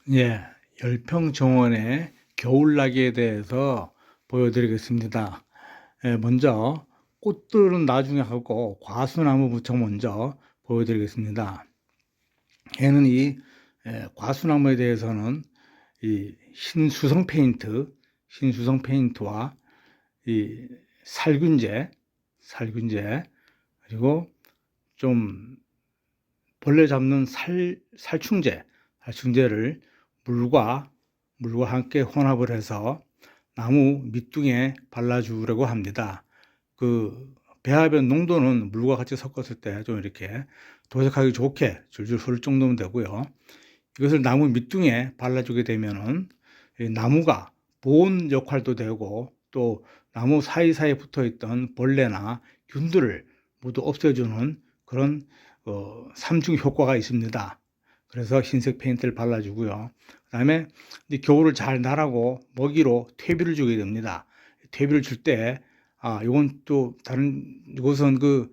예, 열평 정원의 겨울나기에 대해서 보여드리겠습니다. 먼저 꽃들은 나중에 하고 과수나무부터 먼저 보여드리겠습니다. 얘는 과수나무에 대해서는 이 신수성 페인트와 이 살균제, 그리고 좀 벌레 잡는 살충제를 물과 함께 혼합을 해서 나무 밑둥에 발라주려고 합니다. 그 배합의 농도는 물과 같이 섞었을 때 좀 이렇게 도색하기 좋게 줄줄 흐를 정도면 되고요. 이것을 나무 밑둥에 발라주게 되면은 나무가 보온 역할도 되고, 또 나무 사이사이에 붙어 있던 벌레나 균들을 모두 없애주는 그런 삼중 효과가 있습니다. 그래서 흰색 페인트를 발라주고요. 그 다음에 겨울을 잘 나라고 먹이로 퇴비를 주게 됩니다. 퇴비를 줄 때, 이건 또 이것은 그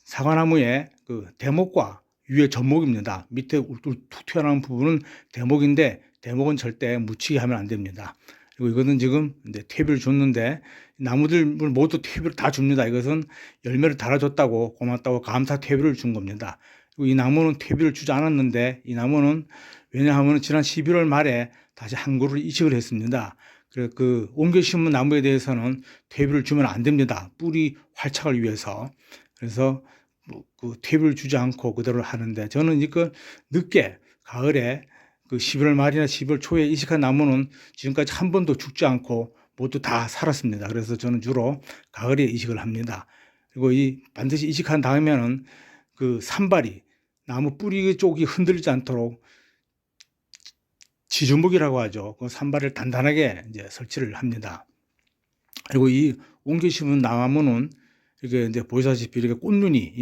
사과나무의 그 대목과 위에 접목입니다. 밑에 툭 튀어나온 부분은 대목인데, 대목은 절대 묻히게 하면 안 됩니다. 그리고 이거는 지금 이제 퇴비를 줬는데, 나무들 모두 퇴비를 다 줍니다. 이것은 열매를 달아줬다고, 고맙다고 감사 퇴비를 준 겁니다. 그리고 이 나무는 퇴비를 주지 않았는데, 이 나무는 왜냐하면 지난 11월 말에 다시 한 그루를 이식을 했습니다. 그래서 그 옮겨 심은 나무에 대해서는 퇴비를 주면 안 됩니다. 뿌리 활착을 위해서. 그래서 그 퇴비를 주지 않고 그대로 하는데, 저는 이거 늦게 가을에 그 11월 말이나 12월 초에 이식한 나무는 지금까지 한 번도 죽지 않고 모두 다 살았습니다. 그래서 저는 주로 가을에 이식을 합니다. 그리고 반드시 이식한 다음에는 그 산발이, 나무 뿌리 쪽이 흔들리지 않도록 지주목이라고 하죠. 그 산발을 단단하게 이제 설치를 합니다. 그리고 이 옮겨 심은 나무는 이게 이제 보시다시피 이렇게 꽃눈이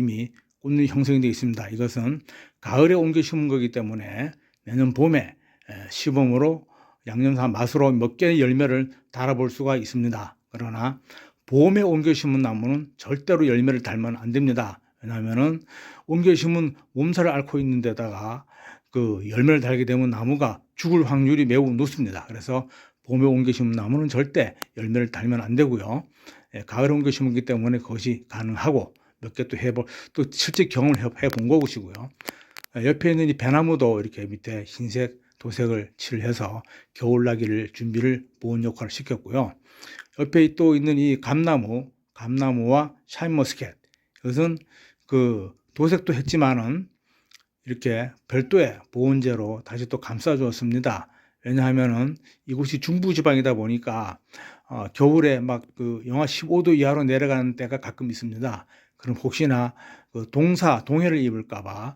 형성이 되어 있습니다. 이것은 가을에 옮겨 심은 거기 때문에 내년 봄에 시범으로 양념사 맛으로 몇 개의 열매를 달아볼 수가 있습니다. 그러나 봄에 옮겨 심은 나무는 절대로 열매를 달면 안 됩니다. 왜냐하면은 옮겨 심은 몸살을 앓고 있는 데다가 그 열매를 달게 되면 나무가 죽을 확률이 매우 높습니다. 그래서 봄에 옮겨 심은 나무는 절대 열매를 달면 안 되고요. 가을에 옮겨 심었기 때문에 그것이 가능하고, 몇 개 또 실제 경험을 해본 것이고요. 옆에 있는 이 배나무도 이렇게 밑에 흰색 도색을 칠해서 겨울나기를 준비를 보온 역할을 시켰고요. 옆에 또 있는 이 감나무와 샤인머스켓, 이것은 그 도색도 했지만은 이렇게 별도의 보온재로 다시 또 감싸 주었습니다. 왜냐하면은 이곳이 중부지방이다 보니까 겨울에 막 그 영하 15도 이하로 내려가는 때가 가끔 있습니다. 그럼 혹시나 그 동해를 입을까봐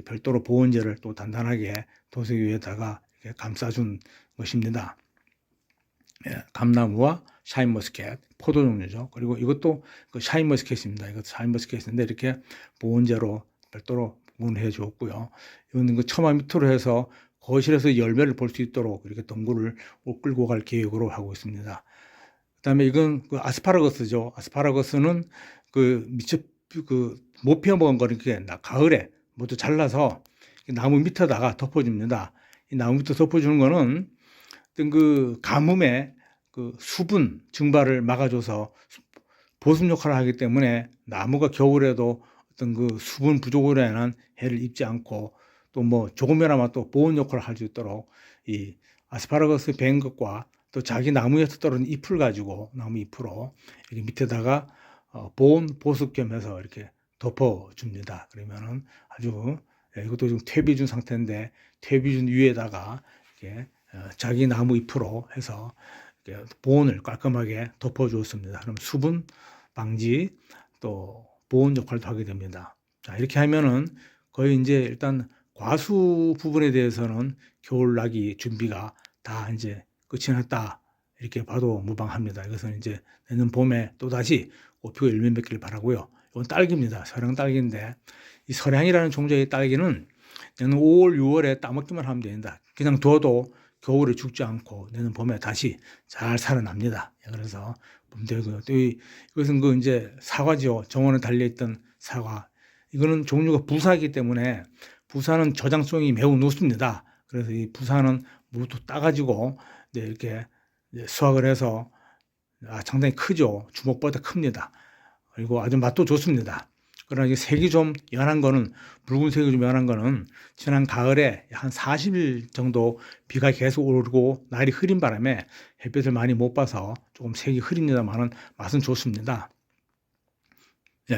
별도로 보온재를 또 단단하게 도색 위에다가 이렇게 감싸준 것입니다. 감나무와 샤인머스켓, 포도 종류죠. 그리고 이것도 그 샤인머스켓입니다. 이것도 샤인머스켓인데 이렇게 보온재로 별도로 보온해 주었고요. 이거는 그 처마 밑으로 해서 거실에서 열매를 볼 수 있도록 이렇게 덩굴을 끌고 갈 계획으로 하고 있습니다. 그다음에 이건 그 아스파라거스죠. 아스파라거스는 그 미처 못 피워 먹은 거를 이렇게 가을에 모두 잘라서 나무 밑에다가 덮어줍니다. 이 나무 밑에 덮어주는 거는 어떤 그 가뭄의 그 수분 증발을 막아줘서 보습 역할을 하기 때문에 나무가 겨울에도 어떤 그 수분 부족으로 인한 해를 입지 않고, 또 뭐 조금이나마 또 보온 역할을 할 수 있도록 이 아스파라거스 베인 것과 또 자기 나무에서 떨어진 잎을 가지고, 나무 잎으로 이렇게 밑에다가 보온 보습 겸해서 이렇게 덮어줍니다. 그러면은 아주, 이것도 지금 퇴비 준 상태인데, 퇴비 준 위에다가 이렇게 자기 나무 잎으로 해서 보온을 깔끔하게 덮어주었습니다. 그럼 수분 방지, 또 보온 역할도 하게 됩니다. 자, 이렇게 하면은 거의 이제 일단 과수 부분에 대해서는 겨울나기 준비가 다 이제 끝이 났다, 이렇게 봐도 무방합니다. 이것은 이제 내년 봄에 또다시 꽃 피고 열매 맺기를 바라고요. 이건 딸기입니다. 서량 딸기인데, 이 서량이라는 종류의 딸기는 내년 5월, 6월에 따먹기만 하면 된다. 그냥 둬도 겨울에 죽지 않고 내년 봄에 다시 잘 살아납니다. 그래서 봄되고요. 또 이것은 그 이제 사과죠. 정원에 달려있던 사과. 이거는 종류가 부사이기 때문에, 부사는 저장성이 매우 높습니다. 그래서 이 부산은 모두 따가지고 이렇게 수확을 해서 상당히 크죠. 주먹보다 큽니다. 그리고 아주 맛도 좋습니다. 그러나 이게 색이 좀 연한 거는, 붉은색이 좀 연한 거는 지난 가을에 한 40일 정도 비가 계속 오르고 날이 흐린 바람에 햇빛을 많이 못 봐서 조금 색이 흐립니다만은 맛은 좋습니다.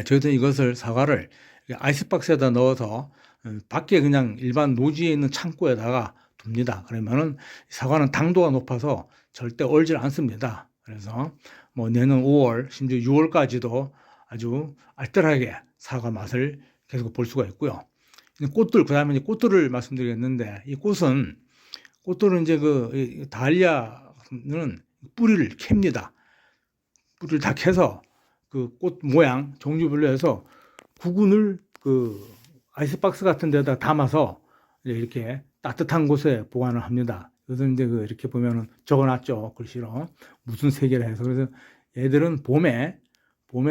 저희도 이것을 사과를 아이스박스에다 넣어서 밖에 그냥 일반 노지에 있는 창고에다가 둡니다. 그러면은 사과는 당도가 높아서 절대 얼질 않습니다. 그래서 뭐 내년 5월 심지어 6월까지도 아주 알뜰하게 사과 맛을 계속 볼 수가 있고요. 꽃들, 그다음에 꽃들을 말씀드리겠는데, 이 꽃들은 이제 그 다알리아는 뿌리를 캡니다. 뿌리를 다 캐서 그 꽃 모양 종류별로 해서 구근을 그 아이스박스 같은 데다 담아서 이렇게 따뜻한 곳에 보관을 합니다. 그래서 이제 이렇게 보면은 적어놨죠, 글씨로 무슨 색이라 해서. 그래서 얘들은 봄에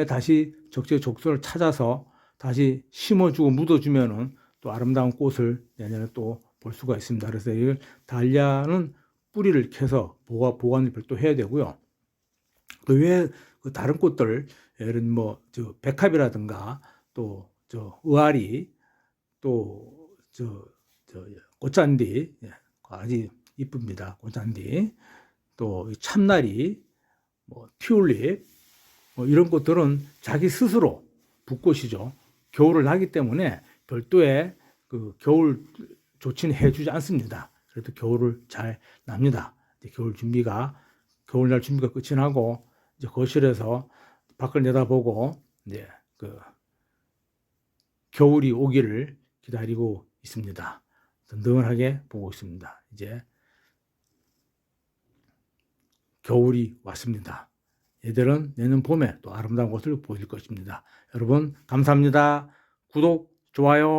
다시 적재적소를 찾아서 다시 심어주고 묻어주면은 또 아름다운 꽃을 내년에 또 볼 수가 있습니다. 그래서 이 달리아는 뿌리를 캐서 보관을 별도 해야 되고요. 그 외에 그 다른 꽃들, 예를 뭐 백합이라든가 또 의아리, 또 꽃잔디, 아주 이쁩니다. 꽃잔디, 또 참나리, 뭐 튤립, 뭐 이런 꽃들은 자기 스스로 붓꽃이죠. 겨울을 나기 때문에 별도의 그 겨울 조치는 해주지 않습니다. 그래도 겨울을 잘 납니다. 겨울날 준비가 끝이 나고 이제 거실에서 밖을 내다보고 이제 그 겨울이 오기를 기다리고 있습니다. 든든하게 보고 있습니다. 이제 겨울이 왔습니다. 얘들은 내년 봄에 또 아름다운 것을 보일 것입니다. 여러분 감사합니다. 구독, 좋아요.